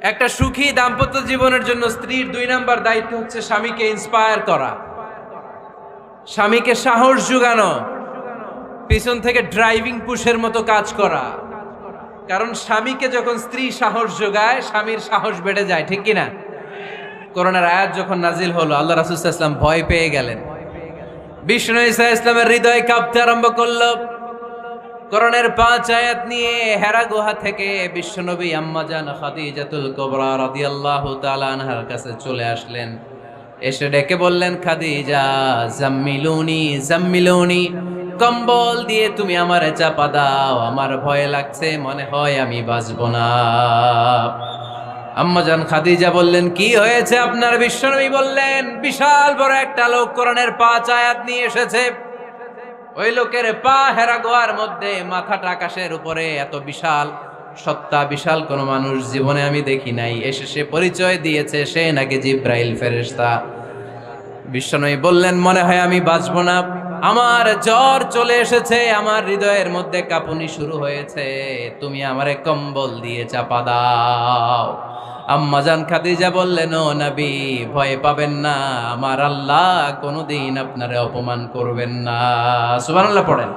একটা সুখী দাম্পত্য জীবনের জন্য স্ত্রীর 2 নাম্বার দায়িত্ব হচ্ছে স্বামীকে ইন্সপায়ার করা, স্বামীকে সাহস যোগানো, পিছন থেকে ড্রাইভিং পুশের মতো কাজ করা। কারণ স্বামীকে যখন স্ত্রী সাহস যোগায়, স্বামীর সাহস বেড়ে যায়, ঠিক কিনা? করোনার আয়াত যখন নাজিল হলো, আল্লাহ রাসূল সাল্লাল্লাহু আলাইহি ওয়াসাল্লাম ভয় পেয়ে গেলেন। বিষ্ণু ঈসা ইসলামের হৃদয় কাঁপতে আরম্ভ করলো। করোনার 5 আয়াত নিয়ে হেরা গুহা থেকে বিশ্বনবী আম্মা জান খাদিজাতুল কুবরা রাদিয়াল্লাহু তাআলা আনহার কাছে চলে আসলেন। এসে ডেকে বললেন, খাদিজা জাম্মিলুনি জাম্মিলুনি, কম্বল দিয়ে তুমি আমারে চাপা দাও, আমার ভয় লাগছে, মনে হয় আমি বাঁচব না। আম্মাজান খাদিজা বললেন, কি হয়েছে আপনার? বিশ্বনবী বললেন, বিশাল বড় একটা লোক কোরআনের 5 আয়াত নিয়ে এসেছে। ওই লোকের পা হেরা গোয়ার মধ্যে, মাথাটা আকাশের উপরে, এত বিশাল সত্তা, বিশাল কোন মানুষ জীবনে আমি দেখি নাই। এসে সে পরিচয় দিয়েছে সে নাকি জিব্রাইল ফেরেশতা। বিশ্বনবী বললেন, মনে হয় আমি বাঁচব না, আমার জ্বর চলে এসেছে, আমার হৃদয়ের মধ্যে কাঁপুনি শুরু হয়েছে, তুমি আমারে কম্বল দিয়ে চাপা দাও। আম্মাজান খাদিজা বললেন, ও নবী, ভয় পাবেন না, আমার আল্লাহ কোনোদিন আপনারে অপমান করবেন না। সুবহানাল্লাহ পড়েন।